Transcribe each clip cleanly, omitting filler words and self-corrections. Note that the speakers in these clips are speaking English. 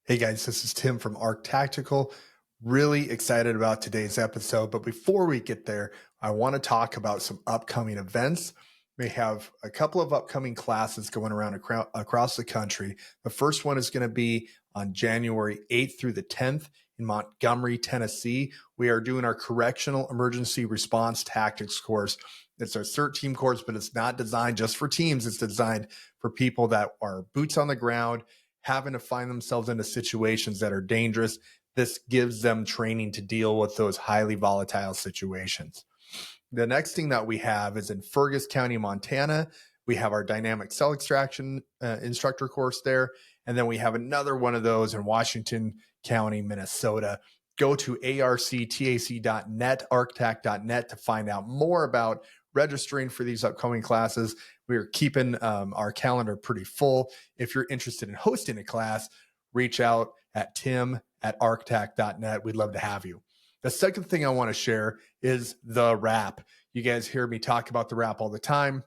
Hey guys, this is Tim from Arc Tactical. Really excited about today's episode. But before we get there, I want to talk about some upcoming events. We have a couple of upcoming classes going around across the country. The first one is going to be on January 8th through the 10th in Montgomery, Tennessee. We are doing our Correctional Emergency Response Tactics course. It's our CERT team course, but it's not designed just for teams. It's designed for people that are boots on the ground, having to find themselves into situations that are dangerous. This gives them training to deal with those highly volatile situations. The next thing that we have is in Fergus County, Montana. We have our dynamic cell extraction instructor course there. And then we have another one of those in Washington County, Minnesota. Go to arctac.net, arctac.net to find out more about registering for these upcoming classes. We're keeping our calendar pretty full. If you're interested in hosting a class, reach out at tim@arctac.net. We'd love to have you. The second thing I want to share is the wrap. You guys hear me talk about the wrap all the time.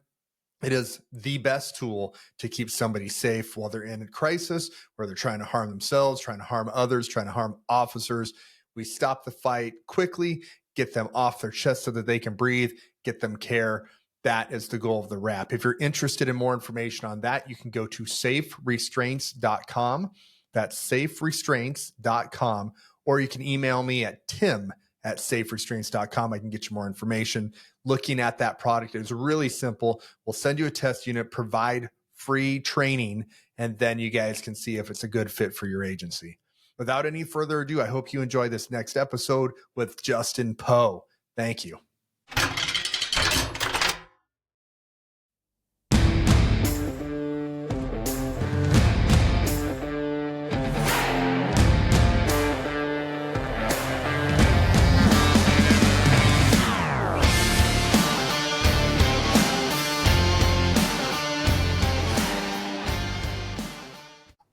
It is the best tool to keep somebody safe while they're in a crisis, where they're trying to harm themselves, trying to harm others, trying to harm officers. We stop the fight quickly, get them off their chest so that they can breathe, get them care. That is the goal of the wrap. If you're interested in more information on that, you can go to saferestraints.com. That's saferestraints.com. Or you can email me at tim@saferestraints.com. I can get you more information. Looking at that product is really simple. We'll send you a test unit, provide free training, and then you guys can see if it's a good fit for your agency. Without any further ado, I hope you enjoy this next episode with Justin Poe. Thank you.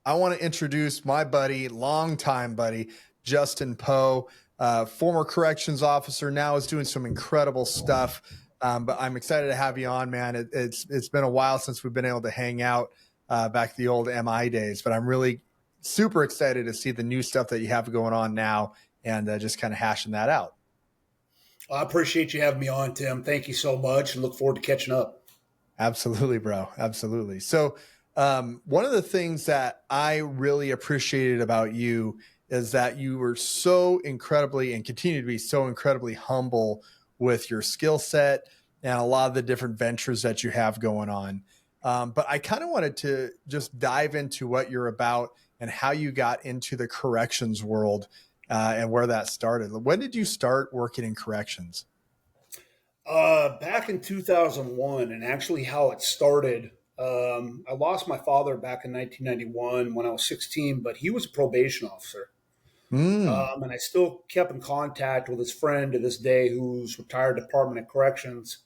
I want to introduce my buddy, longtime buddy, Justin Poe, former corrections officer, now is doing some incredible stuff. But I'm excited to have you on, man. It's been a while since we've been able to hang out back to the old MI days, but I'm really super excited to see the new stuff that you have going on now and just kind of hashing that out. I appreciate you having me on, Tim. Thank you so much, and look forward to catching up. Absolutely, bro. Absolutely. So one of the things that I really appreciated about you is that you were so incredibly and continue to be so incredibly humble with your skill set and a lot of the different ventures that you have going on. But I kind of wanted to just dive into what you're about and how you got into the corrections world and where that started. When did you start working in corrections? Back in 2001, and actually how it started, I lost my father back in 1991 when I was 16, but he was a probation officer. And I still kept in contact with his friend to this day who's retired Department of Corrections.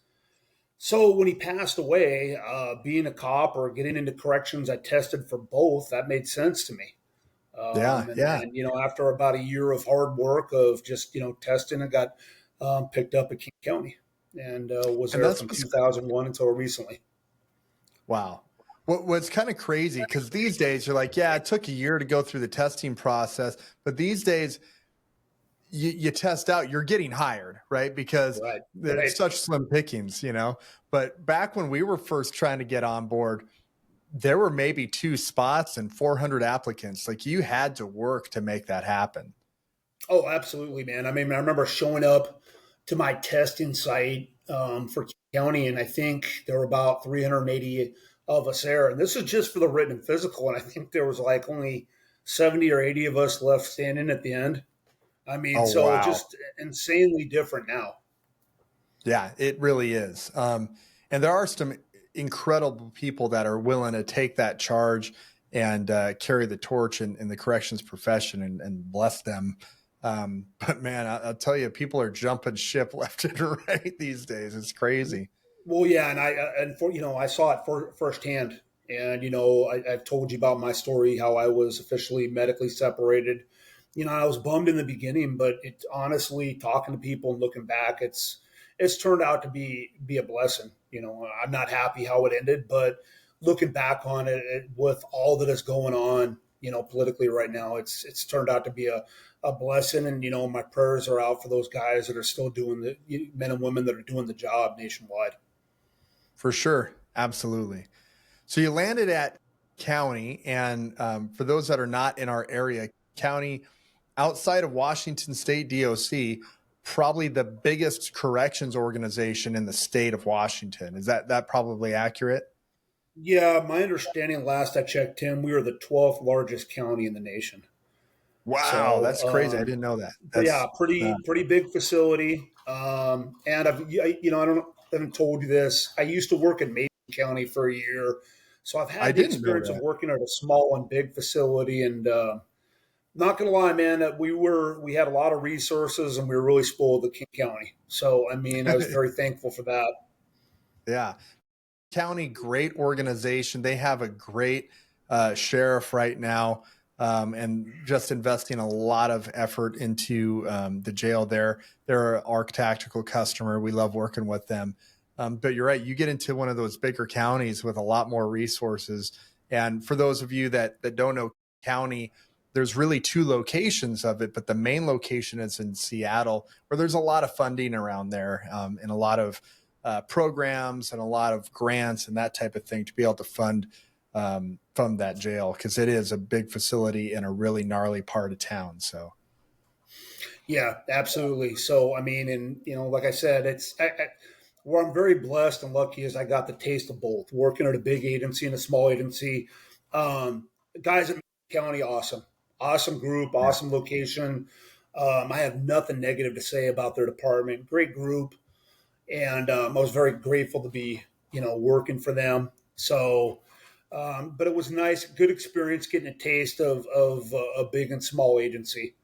So when he passed away, being a cop or getting into corrections, I tested for both. That made sense to me. Yeah. And, after about a year of hard work of just, testing, I got picked up at King County and was there from 2001 until recently. Wow. What's kind of crazy, because these days you're like, yeah, it took a year to go through the testing process, but these days you test out, you're getting hired, right? Because there's such slim pickings, But back when we were first trying to get on board, there were maybe 2 spots and 400 applicants. Like, you had to work to make that happen. Oh, absolutely, man. I mean, I remember showing up to my testing site for county, and I think there were about 380 of us there. And this is just for the written and physical. And I think there was like only 70 or 80 of us left standing at the end. I mean, wow. Just insanely different now. Yeah, it really is. And there are some incredible people that are willing to take that charge and carry the torch in the corrections profession, and bless them. But man, I'll tell you, people are jumping ship left and right these days. It's crazy. Well, yeah, and I saw it firsthand, and I've told you about my story, how I was officially medically separated. I was bummed in the beginning, but it honestly, talking to people and looking back, it's turned out to be a blessing. I'm not happy how it ended, but looking back on it with all that is going on, politically right now. It's turned out to be a blessing, and my prayers are out for those guys that are still doing the men and women that are doing the job nationwide. For sure. Absolutely. So you landed at county, and for those that are not in our area, county outside of Washington State DOC, probably the biggest corrections organization in the state of Washington. Is that probably accurate? Yeah, my understanding last I checked, Tim, we were the 12th largest county in the nation. Wow, So, that's crazy. I didn't know that. yeah, That's uh, pretty big facility. And I haven't told you this. I used to work in Mason County for a year, so I've I had the didn't know experience of that. working at a small and big facility. And not gonna lie, man, we had a lot of resources, and we were really spoiled at King County. So, I mean, I was very thankful for that. Yeah. County, great organization. They have a great sheriff right now, and just investing a lot of effort into the jail there. They're our tactical customer. We love working with them. But you're right. You get into one of those bigger counties with a lot more resources. And for those of you that don't know county, there's really two locations of it, but the main location is in Seattle, where there's a lot of funding around there, and a lot of programs and a lot of grants and that type of thing to be able to fund that jail, because it is a big facility in a really gnarly part of town. So Yeah, absolutely. So, I mean, and like I said, where I'm very blessed and lucky is I got the taste of both. Working at a big agency and a small agency, um, guys at County, awesome group, yeah, awesome location. I have nothing negative to say about their department. Great group, and I was very grateful to be working for them. So, but it was nice, good experience getting a taste of a big and small agency,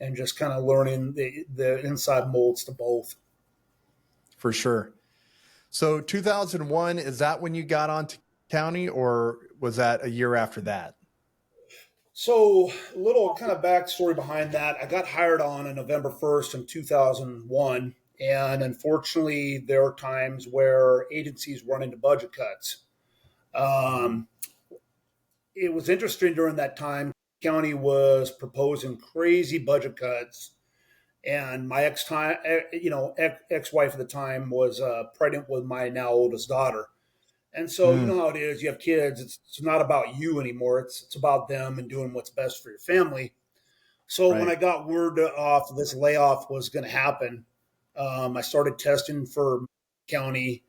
and just kind of learning the inside molds to both. for sure. So 2001, is that when you got onto county, or was that a year after that? So, a little kind of backstory behind that. I got hired on November 1st in 2001. And unfortunately, there are times where agencies run into budget cuts. Um, it was interesting during that time. County was proposing crazy budget cuts, and my ex wife at the time was pregnant with my now oldest daughter. And so you Mm, know how it is. You have kids. It's not about you anymore. It's about them and doing what's best for your family. So when I right. got word off this layoff was going to happen, I started testing for county,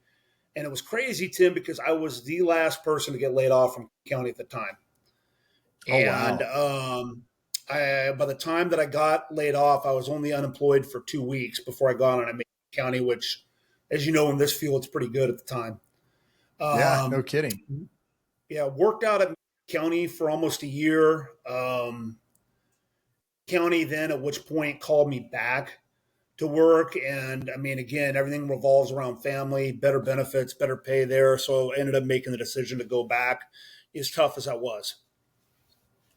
and it was crazy, Tim, because I was the last person to get laid off from county at the time. Oh, And wow. by the time that I got laid off, I was only unemployed for 2 weeks before I got on a county, which, as you know, in this field, it's pretty good at the time. Yeah, no Um, kidding. yeah, worked out at county for almost a year. County then, at which point, called me back to work, and I mean, again, everything revolves around family, better benefits, better pay there. So I ended up making the decision to go back, as tough as that was.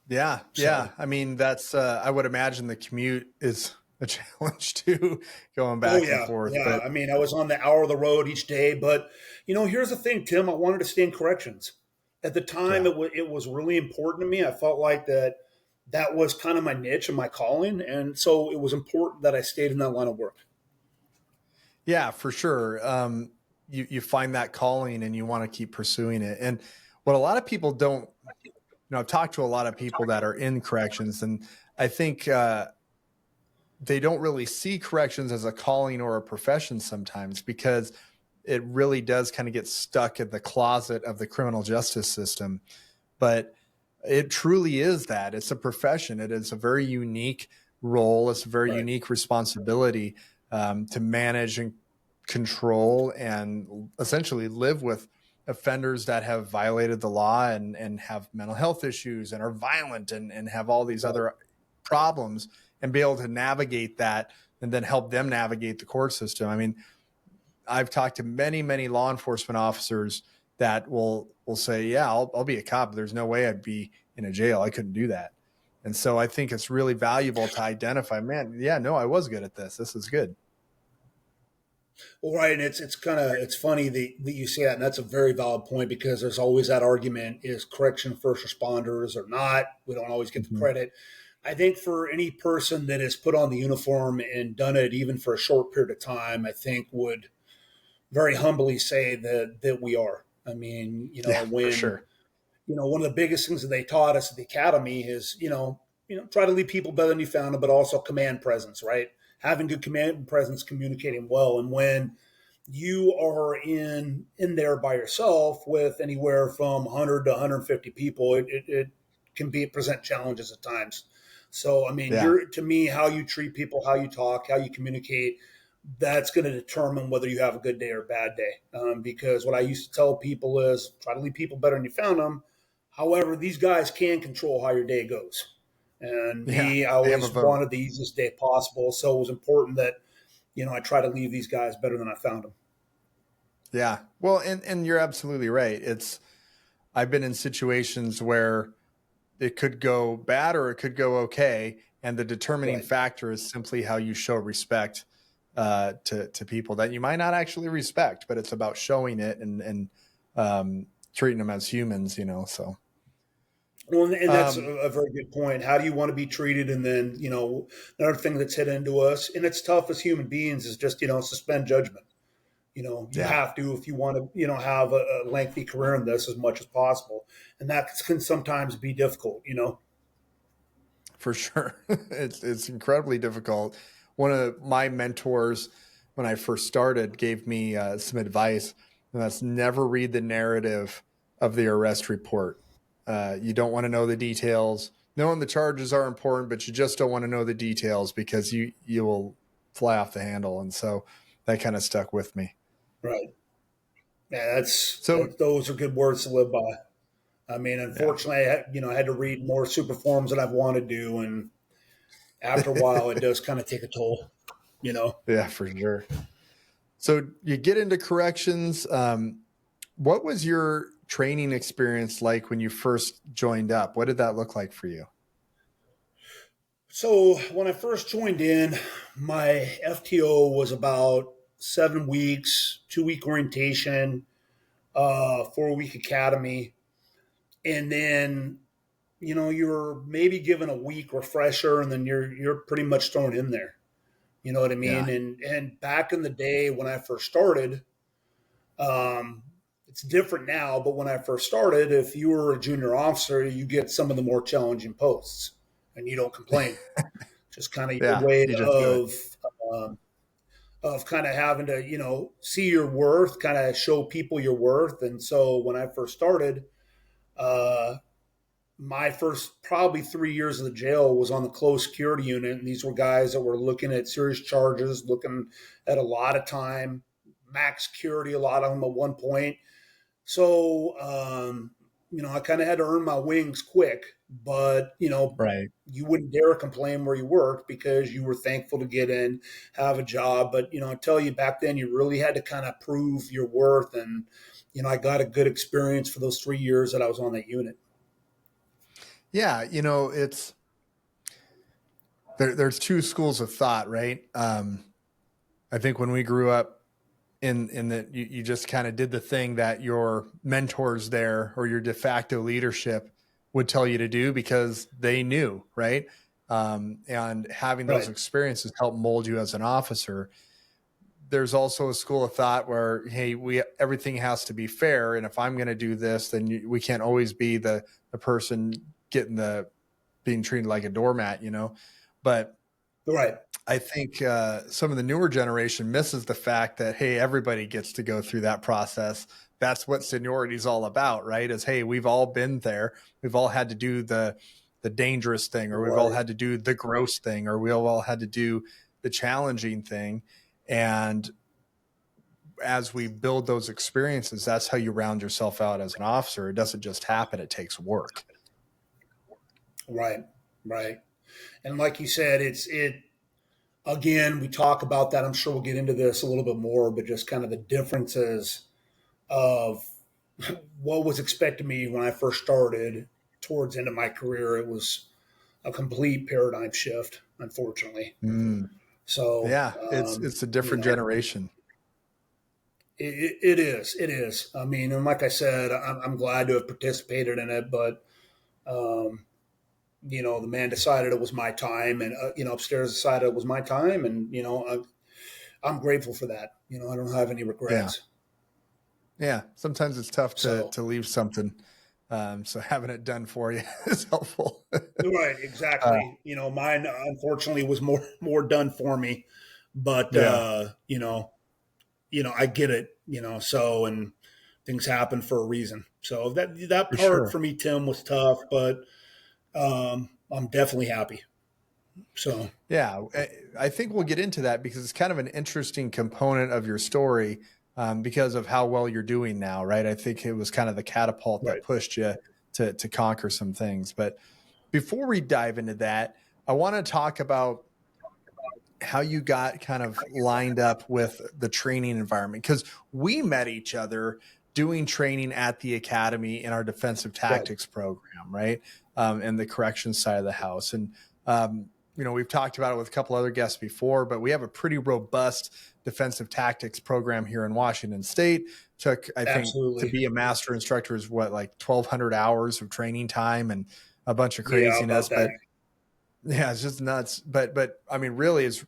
Yeah, yeah. So, I mean, that's I would imagine the commute is a challenge too, going oh back and yeah, forth. yeah. But I mean, I was on the hour of the road each day, but here's the thing, Tim. I wanted to stay in corrections. At the time, yeah, it was really important to me. I felt like that was kind of my niche and my calling, and so it was important that I stayed in that line of work. yeah, for sure. You find that calling and you want to keep pursuing it. And what a lot of people don't, I've talked to a lot of people that are in corrections, and I think they don't really see corrections as a calling or a profession sometimes, because it really does kind of get stuck in the closet of the criminal justice system. But it truly is that. It's a profession. It is a very unique role. It's a very Right. unique responsibility, to manage and control and essentially live with offenders that have violated the law and have mental health issues and are violent and have all these Right. other problems, and be able to navigate that and then help them navigate the court system. I mean, I've talked to many, many law enforcement officers that will say, "Yeah, I'll be a cop. There's no way I'd be in a jail. I couldn't do that." And so I think it's really valuable to identify, man, yeah, no, I was good at this. This is good. Well, right, and it's funny that you say that, and that's a very valid point because there's always that argument: is correction first responders or not? We don't always get the Mhm. credit. I think for any person that has put on the uniform and done it even for a short period of time, I think would very humbly say that we are. I mean, Yeah, for when sure. one of the biggest things that they taught us at the academy is, try to lead people better than you found them, but also command presence, right? Having good command presence, communicating well. And when you are in there by yourself with anywhere from 100 to 150 people, it can be present challenges at times. So, I mean, Yeah. to me, how you treat people, how you talk, how you communicate, that's going to determine whether you have a good day or a bad day. Because what I used to tell people is try to leave people better than you found them. However, these guys can control how your day goes. And Yeah. me, I They have a always vote. wanted the easiest day possible. So it was important that, I try to leave these guys better than I found them. Yeah. Well, and you're absolutely right. I've been in situations where it could go bad or it could go okay, and the determining Right. factor is simply how you show respect to people that you might not actually respect, but it's about showing it and treating them as humans, you know. So Well, and that's um, a very good point. How do you want to be treated? And then, another thing that's hit into us, and it's tough as human beings, is just, suspend judgment. You yeah, have to if you want to, have a lengthy career in this as much as possible. And that can sometimes be difficult. for sure. It's incredibly difficult. One of my mentors when I first started gave me some advice, and that's never read the narrative of the arrest report. You don't want to know the details. Knowing the charges are important, but you just don't want to know the details because you will fly off the handle. And so that kind of stuck with me. Right. Yeah, So those are good words to live by. I mean, yeah, unfortunately, I had to read more super forms than I've wanted to. And after a while, it does kind of take a toll. yeah, for sure. So you get into corrections. What was your training experience like when you first joined up? What did that look like for you? So when I first joined in, my FTO was about 7 weeks, 2 week orientation, 4 week academy, and then you're maybe given a week refresher, and then you're pretty much thrown in there. You know what I Yeah. mean? And back in the day when I first started, um, it's different now. But when I first started, if you were a junior officer, you get some of the more challenging posts, and you don't complain. Just kind of your Yeah. way You just do it. um, of kind of having to see your worth, kind of show people your worth. And so when I first started, uh, my first probably 3 years of the jail was on the closed security unit, and these were guys that were looking at serious charges, looking at a lot of time, max security, a lot of them at one point. So, I kind of had to earn my wings quick, but, Right. you wouldn't dare complain where you worked because you were thankful to get in, have a job. But, I tell you back then, you really had to kind of prove your worth. And, I got a good experience for those 3 years that I was on that unit. Yeah. It's there's two schools of thought, right? I think when we grew up in that you just kind of did the thing that your mentors there or your de facto leadership would tell you to do because they knew, right? And having those Right. experiences help mold you as an officer. There's also a school of thought where, hey, we everything has to be fair, and if I'm going to do this, then we can't always be the person getting the being treated like a doormat, you know. But Right. I think some of the newer generation misses the fact that, hey, everybody gets to go through that process. That's what seniority is all about, right? Is, hey, we've all been there. We've all had to do the dangerous thing, or we've all Right. had to do the gross thing, or we've all had to do the challenging thing. And as we build those experiences, that's how you round yourself out as an officer. It doesn't just happen, it takes work. Right. Right. And like you said, it again, we talk about that. I'm sure we'll get into this a little bit more, but just kind of the differences of what was expected of me when I first started towards the end of my career. It was a complete paradigm shift, unfortunately. Mm, So, yeah, it's a different generation. It is. I mean, and like I said, I'm glad to have participated in it, but um, the man decided it was my time, and upstairs decided it was my time, and I'm grateful for that. I don't have any Yeah. regrets. Yeah. Sometimes it's tough to So leave something. So having it done for you is helpful. right, uh, exactly. Mine unfortunately was more done for me, but yeah, I get it. So and things happen for a reason. So that for part sure. for me, Tim, was tough, but I'm definitely happy. So Yeah, I think we'll get into that because it's kind of an interesting component of your story, because of how well you're doing now, right? I think it was kind of the catapult that right, pushed you to conquer some things. But before we dive into that, I want to talk about how you got kind of lined up with the training environment, because we met each other doing training at the academy in our defensive right, tactics program, right? And the corrections side of the house. And, we've talked about it with a couple other guests before, but we have a pretty robust defensive tactics program here in Washington State. Took, I think, to absolutely, be a master instructor is what, like 1,200 hours of training time and a bunch of yeah, craziness. about that. But yeah, it's just nuts. But I mean, really, it's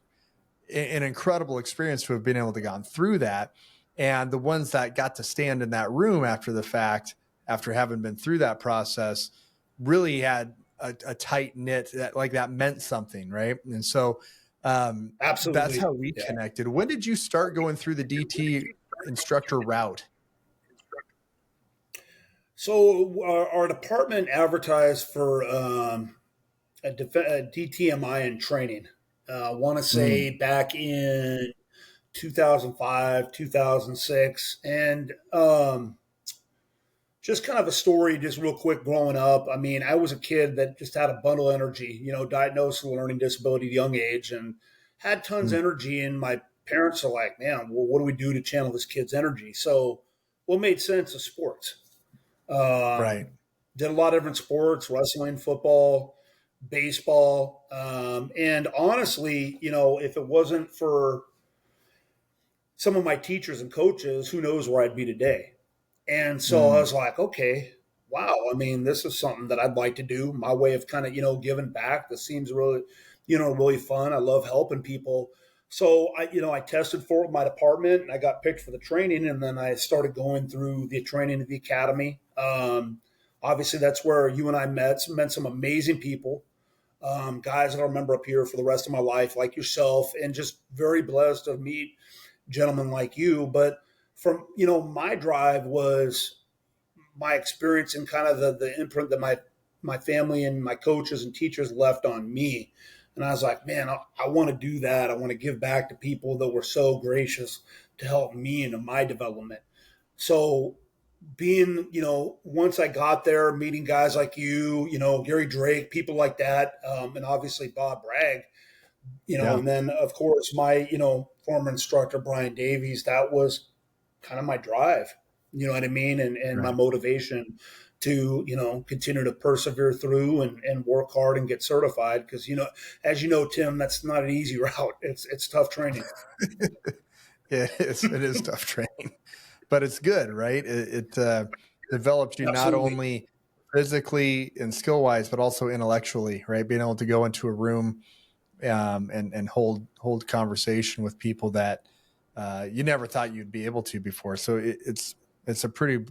an incredible experience to have been able to gone through that. And the ones that got to stand in that room after the fact, after having been through that process, really had a tight knit that meant something, right? And so that's Absolutely, how we yeah. connected. When did you start going through the DT instructor route? So our department advertised for a DTMI in training. I want to say Mm, back in 2005, 2006, and just kind of a story, just real quick. Growing up, I mean, I was a kid that just had a bundle of energy. Diagnosed with a learning disability at a young age, and had tons of mm, energy. And my parents are like, "Man, well, what do we do to channel this kid's energy?" So, what made sense is sports. right. Um, did a lot of different sports: wrestling, football, baseball, and honestly, if it wasn't for some of my teachers and coaches, who knows where I'd be today. And so I Mm, was like, okay, wow. I mean, this is something that I'd like to do. My way of kind of, giving back. This seems really, really fun. I love helping people. So I tested for it with my department and I got picked for the training. And then I started going through the training at the academy. Obviously, that's where you and I met some amazing people, guys that I'll remember up here for the rest of my life, like yourself, and just very blessed to meet gentlemen like you. But from my drive was my experience and kind of the imprint that my family and my coaches and teachers left on me. And I was like, man, I want to do that. I want to give back to people that were so gracious to help me into my development. So being, once I got there, meeting guys like you, Gary Drake, people like that, and obviously Bob Bragg, yeah. and then of course my, former instructor, Brian Davies, that was kind of my drive, you know what I mean? And my Right. motivation to, continue to persevere through and work hard and get certified. Cause, as you know, Tim, that's not an easy route. It's tough training. It is tough training, but it's good, right? It develops you not Absolutely. only physically and skill wise, but also intellectually, right? Being able to go into a room, and hold conversation with people that you never thought you'd be able to before. So it's a pretty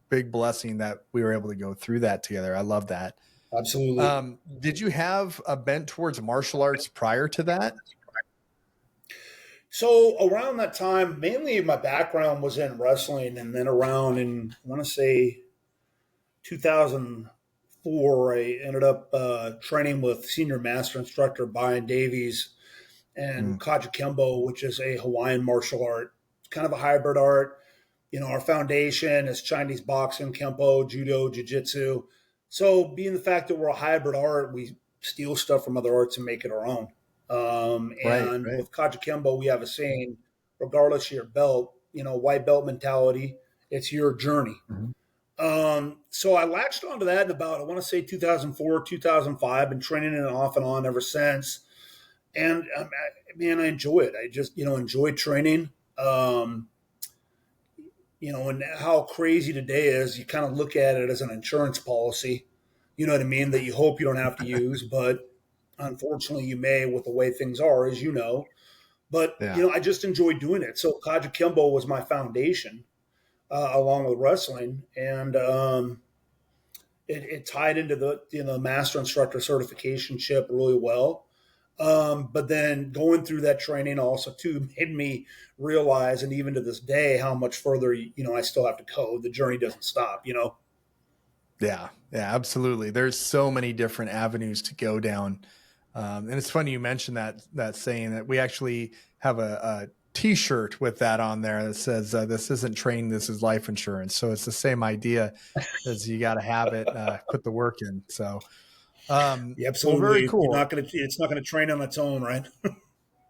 big blessing that we were able to go through that together. I love that. Absolutely. Did you have a bent towards martial arts prior to that? So around that time, mainly my background was in wrestling, and then around in I want to say 2004, I ended up training with senior master instructor Brian Davies and Mm, Kaja Kembo, which is a Hawaiian martial art. It's kind of a hybrid art. Our foundation is Chinese boxing, Kempo, Judo, Jiu Jitsu. So, being the fact that we're a hybrid art, we steal stuff from other arts and make it our own. right, And right. with Kaja Kembo, we have a saying, regardless of your belt, white belt mentality, it's your journey. Mhm. So I latched onto that in about, I want to say 2004, 2005, been training it off and on ever since. And man, I enjoy it. I just, enjoy training. Um, And how crazy today is, you kind of look at it as an insurance policy, you know what I mean, that you hope you don't have to use, but unfortunately you may with the way things are, as you know. But, Yeah. I just enjoy doing it. So Kaja was my foundation, along with wrestling. And it tied into the master instructor certification ship really well. But then going through that training also too made me realize, and even to this day, how much further I still have to go. The journey doesn't stop. Yeah, yeah, absolutely. There's so many different avenues to go down, and it's funny you mentioned that saying that we actually have a T-shirt with that on there that says "This isn't training, this is life insurance." So it's the same idea as you got to have it, put the work in. So, well, very Absolutely, cool. it's not gonna train on its own, right?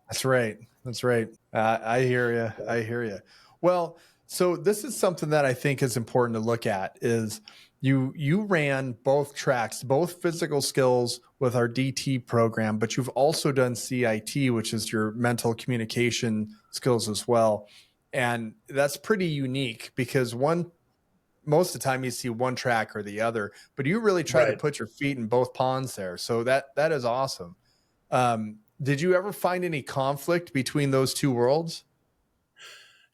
That's right. That's right. I hear you. I hear you. Well, so this is something that I think is important to look at is you ran both tracks, both physical skills with our DT program, but you've also done CIT, which is your mental communication skills as well. And that's pretty unique because most of the time you see one track or the other, but you really try to Right. put your feet in both ponds there. So that is awesome. Did you ever find any conflict between those two worlds?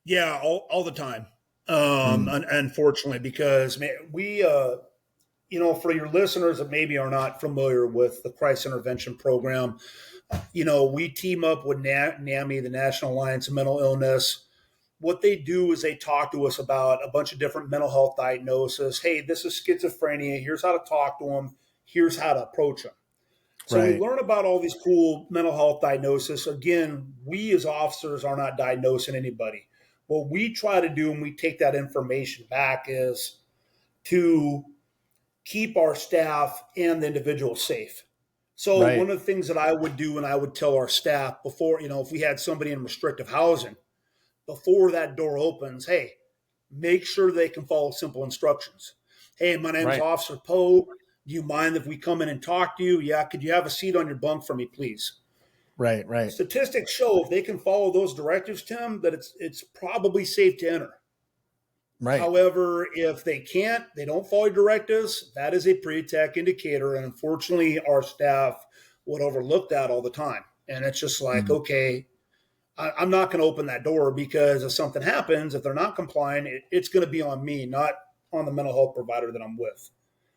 Yeah, all the time. Mm, Unfortunately, because man, we for your listeners that maybe are not familiar with the crisis intervention program, we team up with NAMI, the National Alliance of Mental Illness. What they do is they talk to us about a bunch of different mental health diagnoses. Hey, this is schizophrenia. Here's how to talk to them. Here's how to approach them. So we right, learn about all these cool mental health diagnoses. Again, we as officers are not diagnosing anybody. What we try to do, and we take that information back, is to keep our staff and the individual safe. So right, one of the things that I would do, and I would tell our staff before, if we had somebody in restrictive housing, before that door opens, hey, make sure they can follow simple instructions. Hey, my name's right, Officer Poe. Do you mind if we come in and talk to you? Yeah, could you have a seat on your bunk for me, please? right, right, Statistics show if they can follow those directives, Tim, that it's probably safe to enter. right, However, if they can't, they don't follow directives, that is a pre-attack indicator. And unfortunately, our staff would overlook that all the time. And it's just like, mm, okay, I'm not going to open that door because if something happens, if they're not complying, it's going to be on me, not on the mental health provider that I'm with.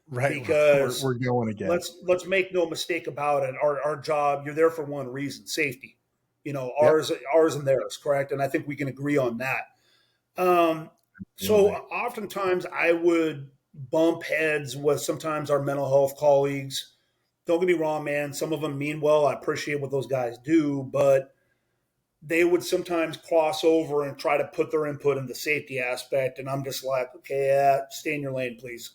right. We're Because going again. let's make no mistake about it. Our job, you're there for one reason: safety. Yep, Ours and theirs, correct? And I think we can agree on that. Um, so absolutely. oftentimes I would bump heads with sometimes our mental health colleagues. Don't get me wrong, man. Some of them mean well. I appreciate what those guys do, but they would sometimes cross over and try to put their input in the safety aspect. And I'm just like, okay, stay in your lane, please.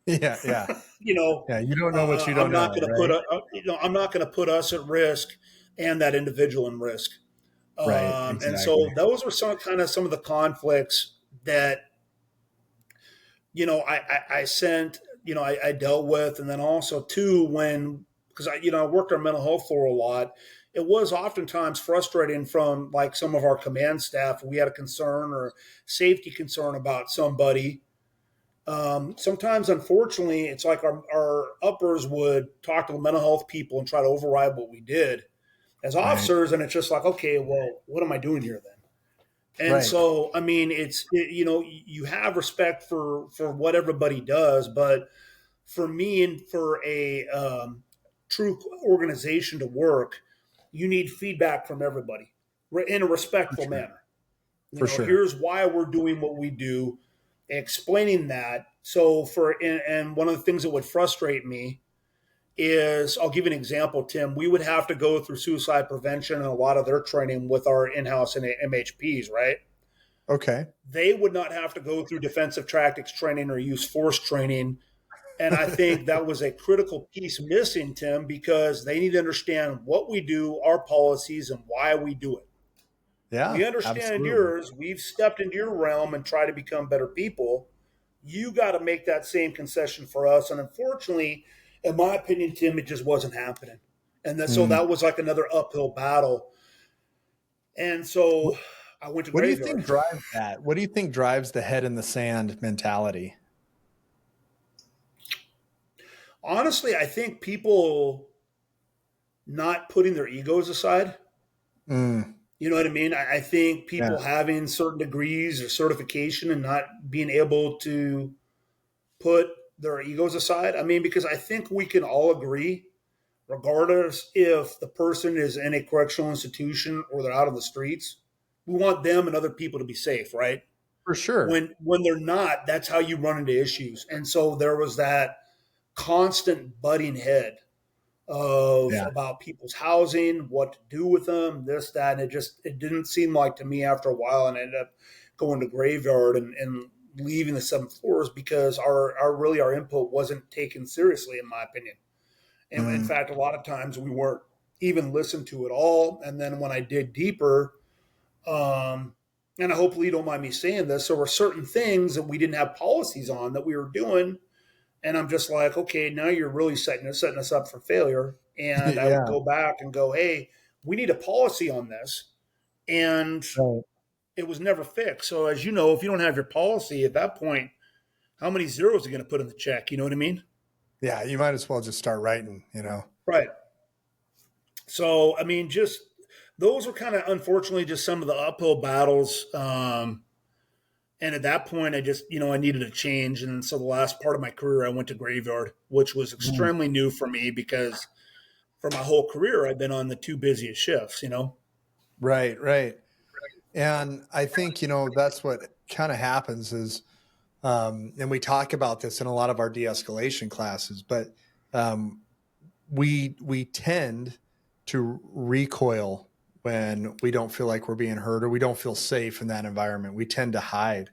Yeah, yeah, you know, yeah. You don't know what you I'm don't not know, going to put right? I'm not going to put us at risk and that individual in risk. Right, And exactly. so those were some of the conflicts that I sent, I dealt with. And then also too, because I worked our mental health floor a lot, it was oftentimes frustrating from like some of our command staff. We had a concern or safety concern about somebody. Sometimes, unfortunately, it's like our uppers would talk to the mental health people and try to override what we did as Right, officers. And it's just like, okay, well, what am I doing here then? And right, so, I mean, you have respect for what everybody does, but for me and for a true organization to work, you need feedback from everybody in a for respectful sure, manner. for sure. Here's why we're doing what we do, explaining that. So and one of the things that would frustrate me is, I'll give you an example, Tim. We would have to go through suicide prevention and a lot of their training with our in-house MHPs, right? Okay. They would not have to go through defensive tactics training or use force training. And I think that was a critical piece missing, Tim, because they need to understand what we do, our policies, and why we do it. Yeah, We understand absolutely. yours. We've stepped into your realm and try to become better people. You got to make that same concession for us. And unfortunately, in my opinion, Tim, it just wasn't happening. And so Mm. that was like another uphill battle. And so I went to What do you think graveyard. drives that? What do you think drives the head in the sand mentality? Honestly, I think people not putting their egos aside. Mm, You know what I mean? I think people yeah, having certain degrees or certification and not being able to put their egos aside. I mean, because I think we can all agree, regardless if the person is in a correctional institution or they're out on the streets, we want them and other people to be safe, right? for sure. When they're not, that's how you run into issues. And so there was that constant butting head of Yeah, about people's housing, what to do with them, this, that, and it didn't seem like to me after a while, and I ended up going to graveyard and leaving the seventh floors because our input wasn't taken seriously, in my opinion. And in mm, fact, a lot of times we weren't even listened to at all. And then when I dig deeper, and I hopefully you don't mind me saying this, there were certain things that we didn't have policies on that we were doing, and I'm just like, okay, now you're really setting us up for failure. And I would yeah, go back and go, hey, we need a policy on this, and right. it was never fixed. So as you know, if you don't have your policy at that point, how many zeros are you going to put in the check? You know what I mean? Yeah, you might as well just start writing, you know. Right. So I mean, just those were kind of unfortunately just some of the uphill battles. And at that point, I just, I needed a change. And so the last part of my career, I went to graveyard, which was Mm, extremely new for me because for my whole career, I've been on the two busiest shifts. right, right. And I think, that's what kind of happens is, and we talk about this in a lot of our de-escalation classes, but um, we tend to recoil when we don't feel like we're being heard or we don't feel safe in that environment. We tend to hide.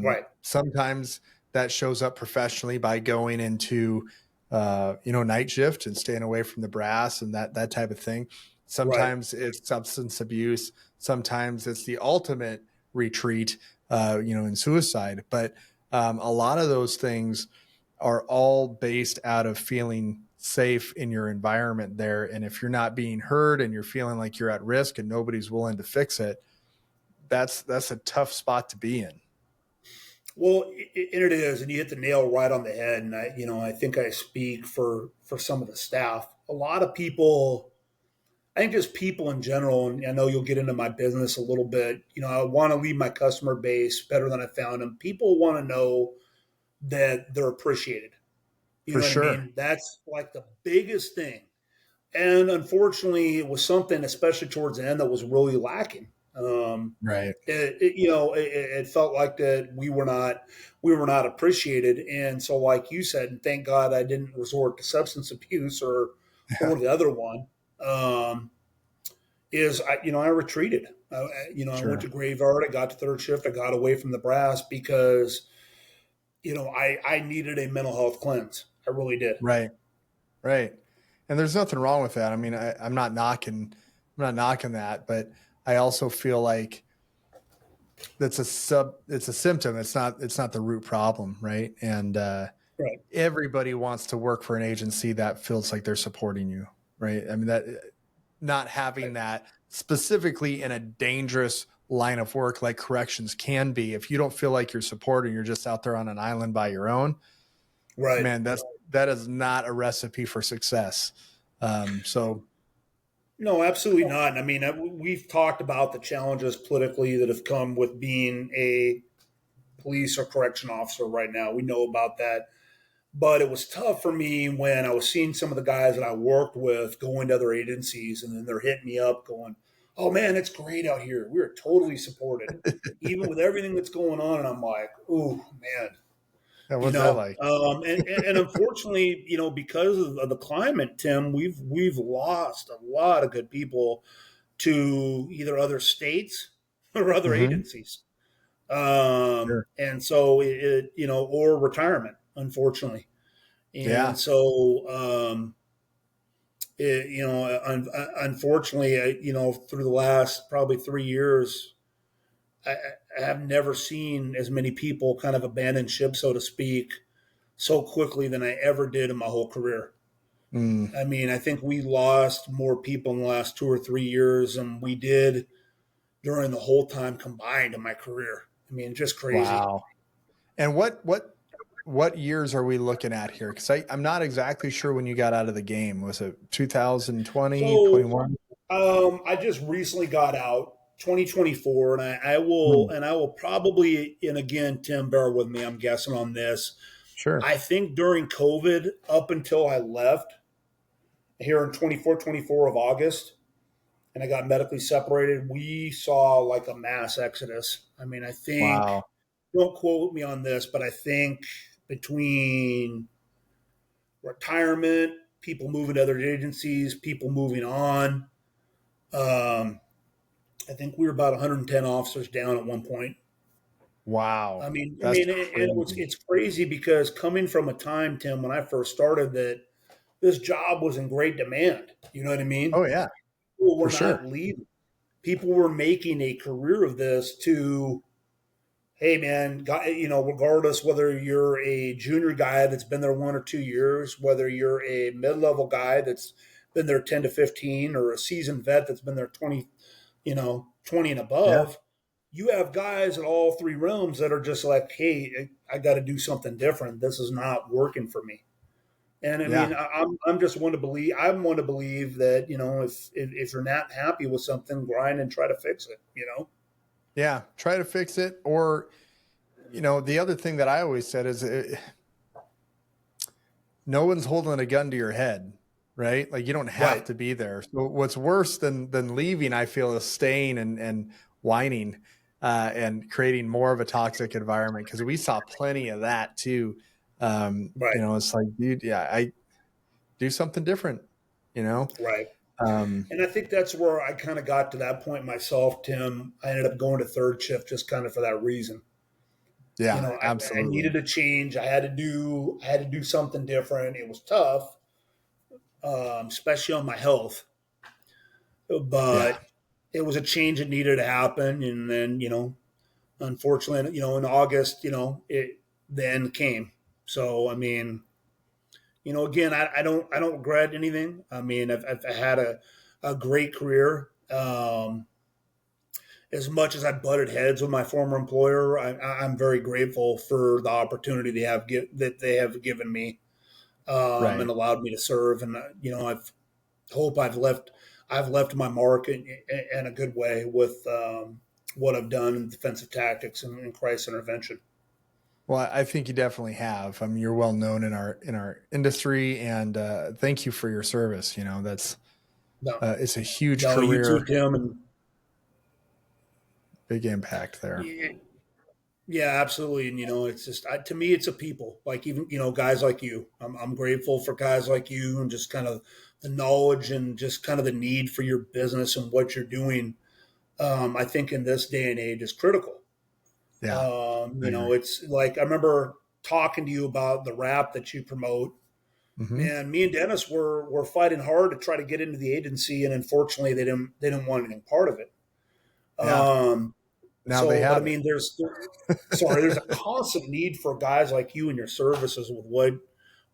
Right, Sometimes that shows up professionally by going into, night shift and staying away from the brass and that type of thing. right, Sometimes it's substance abuse. Sometimes it's the ultimate retreat, in suicide. But a lot of those things are all based out of feeling safe in your environment there. And if you're not being heard and you're feeling like you're at risk and nobody's willing to fix it, that's a tough spot to be in. Well, and it is, and you hit the nail right on the head. And I think I speak for some of the staff. A lot of people, I think just people in general, and I know you'll get into my business a little bit. I want to leave my customer base better than I found them. People want to know that they're appreciated. You For know what I sure. mean? That's like the biggest thing. And unfortunately, it was something, especially towards the end, that was really lacking. Right. It felt like that we were not appreciated, and so like you said, and thank God I didn't resort to substance abuse or Yeah. the other one. Um, is I retreated. I went Sure. to graveyard. I got to third shift. I got away from the brass because I needed a mental health cleanse. I really did. Right. Right. And there's nothing wrong with that. I mean, I'm not knocking that, but I also feel like it's a symptom. It's not the root problem. Right. And, Right. everybody wants to work for an agency that feels like they're supporting you. Right. I mean, that not having Right. that specifically in a dangerous line of work like corrections can be, if you don't feel like you're supported, you're just out there on an island by your own, Right. man, that is not a recipe for success. So No, absolutely not. And I mean, we've talked about the challenges politically that have come with being a police or correction officer right now. We know about that. But it was tough for me when I was seeing some of the guys that I worked with going to other agencies, and then they're hitting me up going, "Oh man, it's great out here. We're totally supported, even with everything that's going on." And I'm like, "Ooh, man." yeah, what's that like? And unfortunately, because of the climate, Tim, we've lost a lot of good people to either other states or other Hmm. agencies. Sure. And so or retirement, unfortunately. And Yeah. so, unfortunately, through the last probably 3 years, I, I have never seen as many people kind of abandon ship, so to speak, so quickly than I ever did in my whole career. Mm, I mean, I think we lost more people in the last 2 or 3 years than we did during the whole time combined in my career. I mean, just crazy. Wow. And what years are we looking at here? Because I'm not exactly sure when you got out of the game. Was it 2020, So 21? I just recently got out 2024, and Hmm. I will probably, and again, Tim, bear with me. I'm guessing on this. Sure. I think during COVID, up until I left here in 24 of August, and I got medically separated, we saw like a mass exodus. I mean, I think, Wow. don't quote me on this, but I think between retirement, people moving to other agencies, people moving on, um, I think we were about 110 officers down at one point. Wow. I That's mean, and crazy. it's crazy because coming from a time, Tim, when I first started, that this job was in great demand. You know what I mean? Oh yeah, People for were sure. not leaving. People were making a career of this to, hey man, regardless whether you're a junior guy that's been there 1 or 2 years, whether you're a mid-level guy that's been there 10 to 15, or a seasoned vet that's been there 20, 20 and Yeah. above, you have guys in all three realms that are just like, hey, I got to do something different. This is not working for me. And I mean, Yeah. I'm just one to believe. I'm one to believe that if you're not happy with something, grind and try to fix it. Yeah. Try to fix it. Or, the other thing that I always said is no one's holding a gun to your head, right? Like you don't have Right. to be there. So what's worse than leaving, I feel, is staying and whining and creating more of a toxic environment, because we saw plenty of that too. Right. It's like, dude, yeah, I do something different, you know? Right. Um, And I think that's where I kind of got to that point myself, Tim. I ended up going to third shift just kind of for that reason. yeah, I absolutely. needed a change. I had to do something different. It was tough, especially on my health, Yeah. but it was a change that needed to happen. And then, unfortunately, in August, it then came. So, I mean, again, I don't regret anything. I mean, I've had a great career. As much as I butted heads with my former employer, I'm very grateful for the opportunity that they have given me, and Right. allowed me to serve. And I've left my mark in a good way with what I've done in defensive tactics and crisis intervention. Well, I think you definitely have. I mean, you're well known in our industry, and thank you for your service. That's No, it's a huge no, you too, career, Tim, and big impact there. yeah, yeah, absolutely. And it's just to me, it's a people. Like even guys like you. I'm grateful for guys like you, and just kind of the knowledge and just kind of the need for your business and what you're doing. I think in this day and age is critical. Yeah, I agree. It's like I remember talking to you about the rap that you promote. Hmm. Man, me and Dennis were fighting hard to try to get into the agency, and unfortunately, they didn't want anything part of it. Yeah, Um, now they so, but I have it. mean, there's a constant need for guys like you and your services with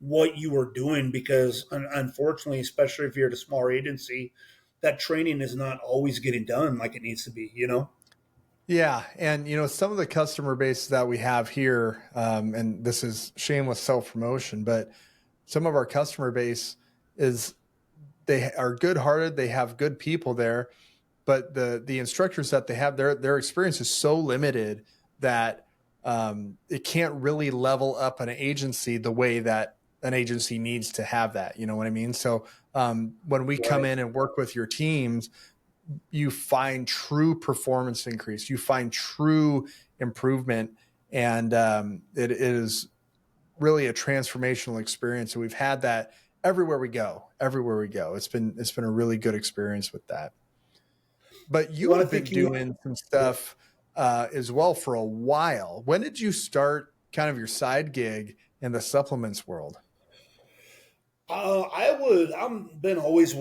what you are doing, because unfortunately, especially if you're at a smaller agency, that training is not always getting done like it needs to be. Yeah, and some of the customer base that we have here, and this is shameless self promotion, but some of our customer base is they are good hearted. They have good people there, but the instructors that they have, their experience is so limited that it can't really level up an agency the way that an agency needs to have that. You know what I mean? So when we come Right. in and work with your teams, you find true performance increase, you find true improvement, and it is really a transformational experience. And we've had that everywhere we go. Everywhere we go, it's been a really good experience with that. But you Well, I have been think you. doing some stuff as well for a while. When did you start kind of your side gig in the supplements world? I've been always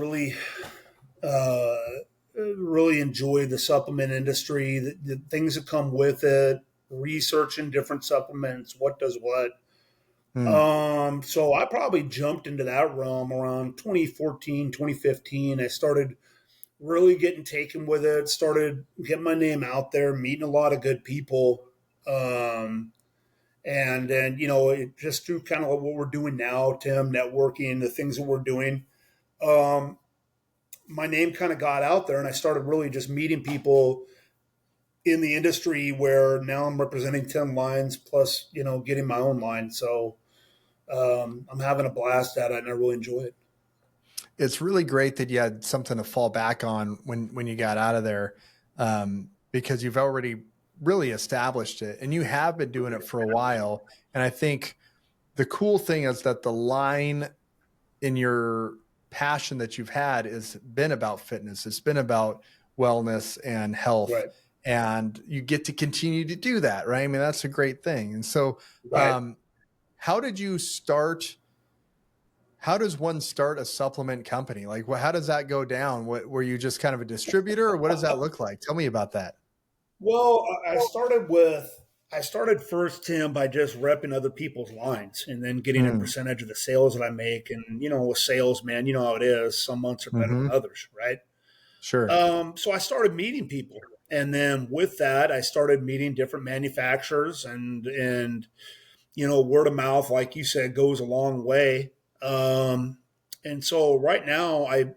uh, really enjoyed the supplement industry, the things that come with it, researching different supplements, what does what. Hmm. So I probably jumped into that realm around 2014, 2015. I started really getting taken with it, started getting my name out there, meeting a lot of good people. Um, and then, just through kind of what we're doing now, Tim, networking, the things that we're doing, um, my name kind of got out there and I started really just meeting people in the industry where now I'm representing 10 lines plus, getting my own line. So I'm having a blast at it and I really enjoy it. It's really great that you had something to fall back on when you got out of there, because you've already really established it and you have been doing it for a while. And I think the cool thing is that the line in your passion that you've had has been about fitness. It's been about wellness and health. Right. And you get to continue to do that, right? I mean, that's a great thing. And so, Right. how did you start? How does one start a supplement company? Like, how does that go down? Were you just kind of a distributor, or what does that look like? Tell me about that. Well, I started first, Tim, by just repping other people's lines and then getting a Mm, percentage of the sales that I make. And, with sales, man, you know how it is. Some months are better hmm. than others, right? Sure. So I started meeting people. And then with that, I started meeting different manufacturers and word of mouth, like you said, goes a long way. And so right now, I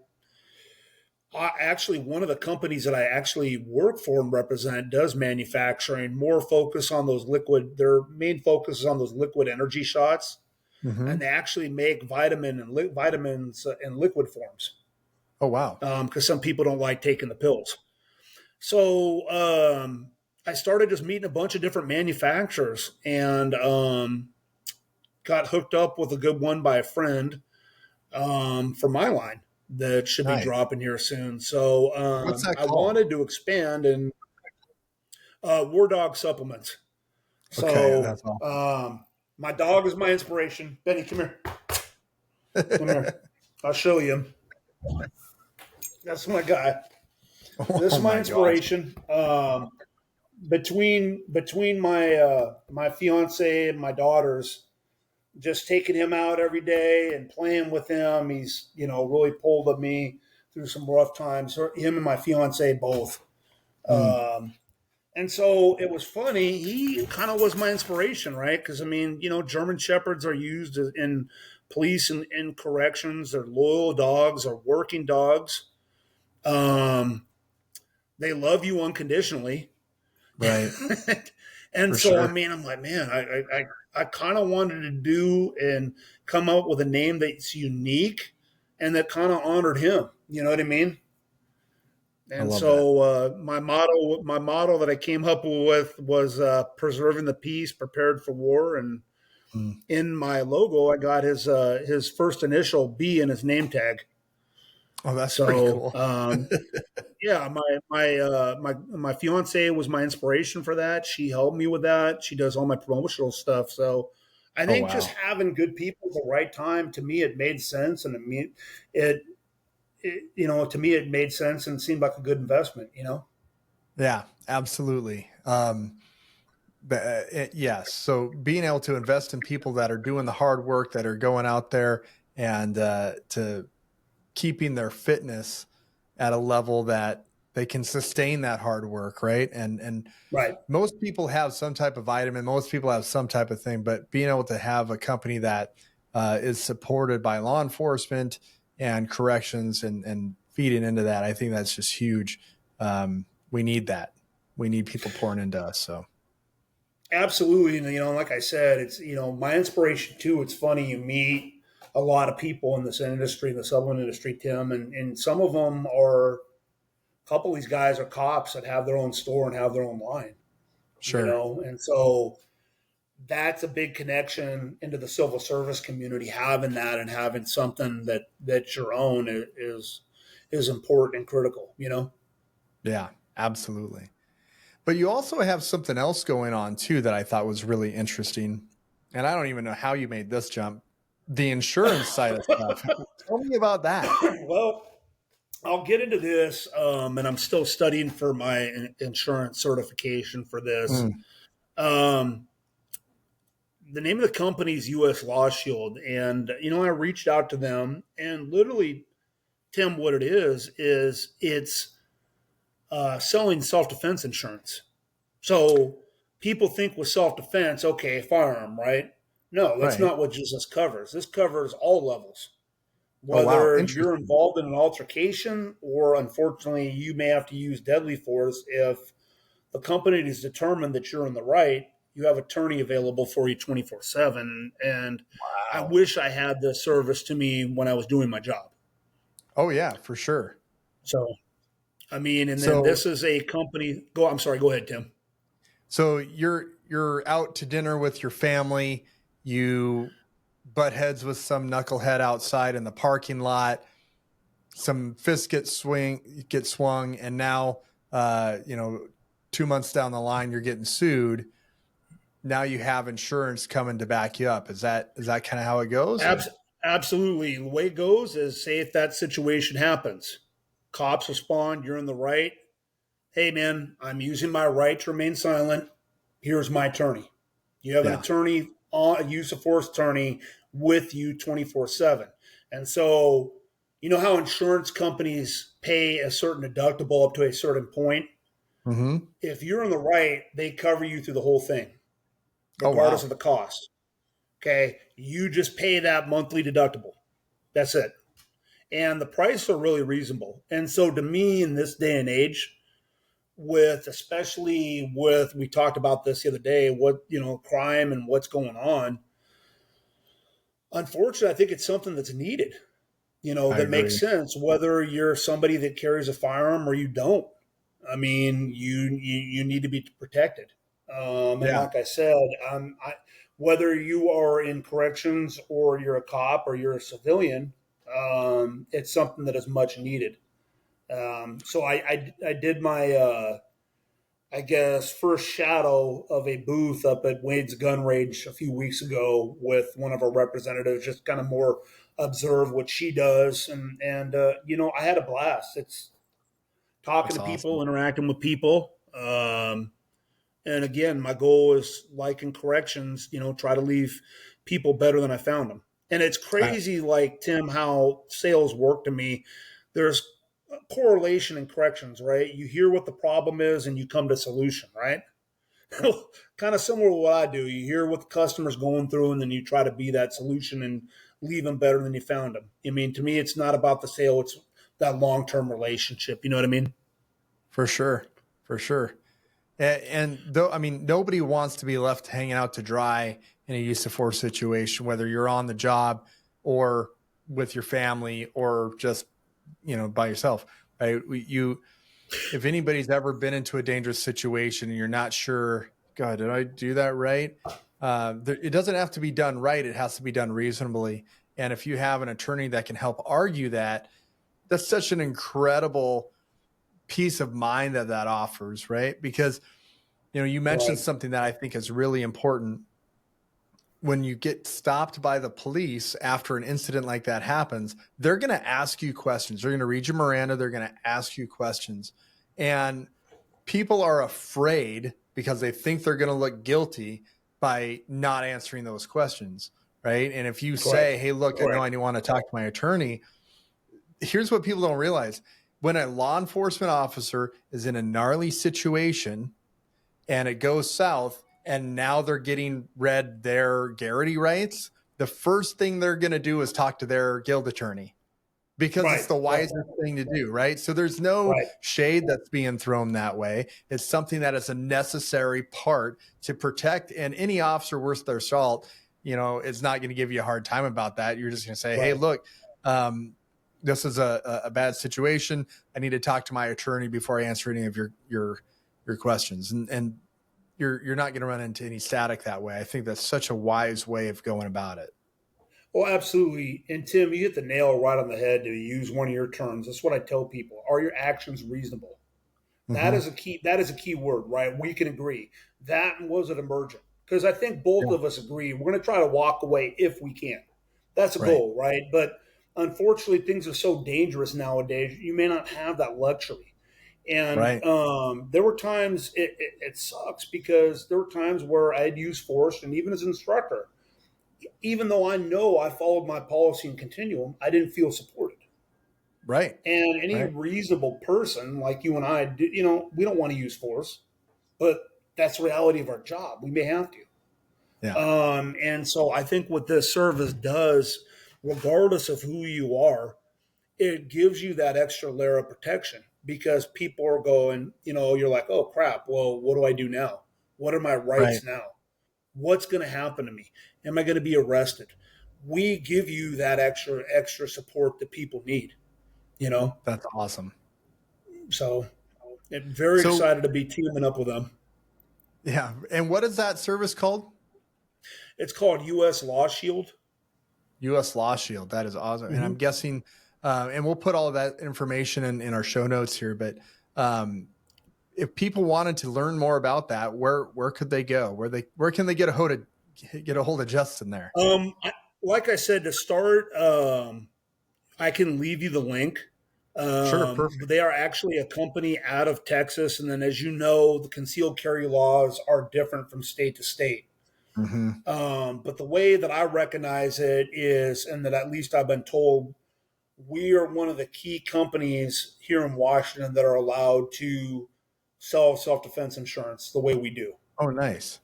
actually, one of the companies that I actually work for and represent does manufacturing, more focus on those liquid. Their main focus is on those liquid energy shots, and Hmm. they actually make vitamins in liquid forms Oh, wow. because some people don't like taking the pills. So I started just meeting a bunch of different manufacturers and got hooked up with a good one by a friend for my line that should be Nice. dropping here soon. So What's that I called? wanted to expand and War Dog supplements. Okay, So that's awesome. my dog is my inspiration. Benny, come here. Come here. I'll show you. That's my guy. This Oh is my my gosh. inspiration. Between my fiance and my daughters, just taking him out every day and playing with him. He's really pulled at me through some rough times. Him and my fiance both. Mm, Um, and so it was funny. He kind of was my inspiration, right? Because I mean, German shepherds are used in police and corrections. They're loyal dogs. They're working dogs. Um, they love you unconditionally. right. And For so, I sure. mean, I'm like, man, I kind of wanted to do and come up with a name that's unique and that kind of honored him. You know what I mean? I And love that. so my motto that I came up with was preserving the peace, prepared for war. And Mm. in my logo, I got his first initial B in his name tag. Oh, that's pretty So cool. yeah, my fiance was my inspiration for that. She helped me with that. She does all my promotional stuff. So I Oh, think just wow. having good people at the right time, to me, it made sense, and it, to me, it made sense and seemed like a good investment. Yeah, absolutely. But yes, so being able to invest in people that are doing the hard work, that are going out there and to keeping their fitness at a level that they can sustain that hard work, right? And Right. most people have some type of vitamin, most people have some type of thing, but being able to have a company that is supported by law enforcement and corrections and feeding into that, I think that's just huge. We need that. We need people pouring into us. So Absolutely. And, like I said, it's, my inspiration too. It's funny, you meet a lot of people in this industry, in the supplement industry, Tim, and some of them are, a couple of these guys are cops that have their own store and have their own line, sure. and so that's a big connection into the civil service community. Having that and having something that's your own is important and critical. Yeah, absolutely. But you also have something else going on too that I thought was really interesting. And I don't even know how you made this jump. The insurance side of stuff. Tell me about that. Well, I'll get into this, and I'm still studying for my insurance certification for this. Mm, Um, the name of the company is U.S. Law Shield, and I reached out to them, and literally Tim, what it is it's selling self-defense insurance. So people think with self-defense, okay, firearm, right? No, that's Right. not what Jesus covers. This covers all levels, Oh, wow. whether you're Interesting. involved in an altercation or unfortunately you may have to use deadly force. If the company is determined that you're in the right, you have attorney available for you 24/7. And I Wow. wish I had this service to me when I was doing my job. Oh, yeah, for sure. So, I mean, and then So, this is a company. I'm sorry. Go ahead, Tim. so you're out to dinner with your family. You butt heads with some knucklehead outside in the parking lot. Some fists get swung, and now, 2 months down the line, you're getting sued. Now you have insurance coming to back you up. Is that kind of how it goes, or? Abs- Absolutely. The way it goes is, say if that situation happens, cops respond, you're in the right. Hey, man, I'm using my right to remain silent. Here's my attorney. You have an Yeah. attorney, a use of force attorney with you 24/7. And so, you know how insurance companies pay a certain deductible up to a certain point? Mm-hmm. If you're in the right, they cover you through the whole thing, Oh, regardless wow. of the cost. Okay. You just pay that monthly deductible. That's it. And the prices are really reasonable. And so to me, in this day and age, with especially with we talked about this the other day, what crime and what's going on, unfortunately, I think it's something that's needed. I That makes agree. sense whether you're somebody that carries a firearm or you don't. I mean, you need to be protected. And Yeah, like I said, whether you are in corrections or you're a cop or you're a civilian, it's something that is much needed. So I did my I guess first shadow of a booth up at Wade's Gun Range a few weeks ago with one of our representatives, just kind of more observe what she does, and I had a blast. It's talking that's to awesome. people, interacting with people. And again, my goal is like in corrections, try to leave people better than I found them. And it's I, crazy, like Tim, how sales work to me. There's a correlation in corrections, right? You hear what the problem is and you come to a solution, right? Kind of similar to what I do. You hear what the customer's going through and then you try to be that solution and leave them better than you found them. I mean, to me, it's not about the sale, it's that long term relationship. You know what I mean? for sure, for sure. And though, I mean, nobody wants to be left hanging out to dry in a use of force situation, whether you're on the job or with your family or just, by yourself, right? If anybody's ever been into a dangerous situation and you're not sure, God, did I do that right? It doesn't have to be done right. It has to be done reasonably. And if you have an attorney that can help argue that, that's such an incredible peace of mind that offers, right? Because you mentioned Right. something that I think is really important. When you get stopped by the police after an incident like that happens, they're going to ask you questions. They're going to read your Miranda. They're going to ask you questions. And people are afraid because they think they're going to look guilty by not answering those questions. Right. And if you Correct. say, hey, look, I know Correct. I want to talk to my attorney, here's what people don't realize. When a law enforcement officer is in a gnarly situation and it goes south and now they're getting read their Garrity rights, the first thing they're going to do is talk to their guild attorney because it's Right. the Right. wisest thing to do, right? So there's no Right. shade that's being thrown that way. It's something that is a necessary part to protect. And any officer worth their salt, is not going to give you a hard time about that. You're just going to say, hey, Right. look, this is a bad situation. I need to talk to my attorney before I answer any of your questions. And you're not going to run into any static that way. I think that's such a wise way of going about it. Oh, absolutely. And Tim, you hit the nail right on the head to use one of your terms. That's what I tell people. Are your actions reasonable? That Mm-hmm. is a key. That is a key word, right? We can agree. That was it emergent. Because I think both Yeah. of us agree we're going to try to walk away if we can. That's a Right. goal, right? But unfortunately, things are so dangerous nowadays. You may not have that luxury. And Right. there were times it sucks because there were times where I'd use force, and even as an instructor, even though I know I followed my policy and continuum, I didn't feel supported. Right. And any Right. reasonable person like you and I, we don't want to use force, but that's the reality of our job. We may have to. Yeah. And so I think what this service does, regardless of who you are, it gives you that extra layer of protection because people are going, you're like, oh crap, well, what do I do now? What are my Right. rights now? What's going to happen to me? Am I going to be arrested? We give you that extra support that people need, you know? That's awesome. So I'm very So, excited to be teaming up with them. yeah. And what is that service called? It's called US Law Shield. US Law Shield. That is awesome. And I'm Mm-hmm. guessing, and we'll put all of that information in our show notes here, but um, if people wanted to learn more about that, where could they go? Where can they get a hold of Justin there? Like I said, to start, I can leave you the link. Sure, They perfect. are actually a company out of Texas. And then, as you know, the concealed carry laws are different from state to state. Hmm. But the way that I recognize it is, and that at least I've been told, we are one of the key companies here in Washington that are allowed to sell self defense insurance the way we do. Oh, nice.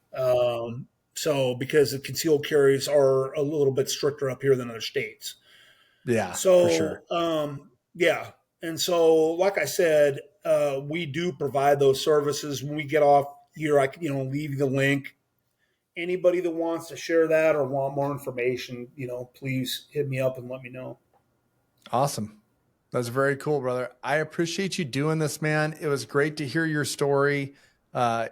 So, because the concealed carries are a little bit stricter up here than other states. Yeah, for sure. So, yeah. And so, like I said, we do provide those services. When we get off here, I can, leave you the link. Anybody that wants to share that or want more information, please hit me up and let me know. Awesome. That's very cool, brother. I appreciate you doing this, man. It was great to hear your story.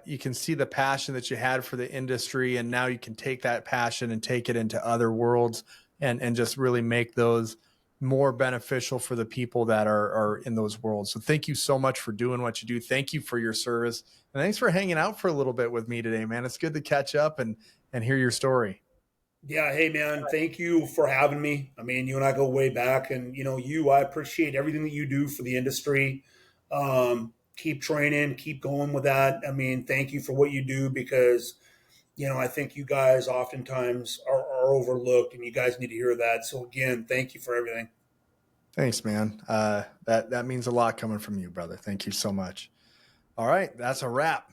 You can see the passion that you had for the industry, and now you can take that passion and take it into other worlds and just really make those more beneficial for the people that are in those worlds. So thank you so much for doing what you do. Thank you for your service. And thanks for hanging out for a little bit with me today, man. It's good to catch up and hear your story. Yeah, hey man, thank you for having me. I mean, you and I go way back, and I appreciate everything that you do for the industry. Keep training, keep going with that. I mean, thank you for what you do because I think you guys oftentimes are overlooked, and you guys need to hear that. So again, thank you for everything. Thanks, man. That means a lot coming from you, brother. Thank you so much. All right, that's a wrap.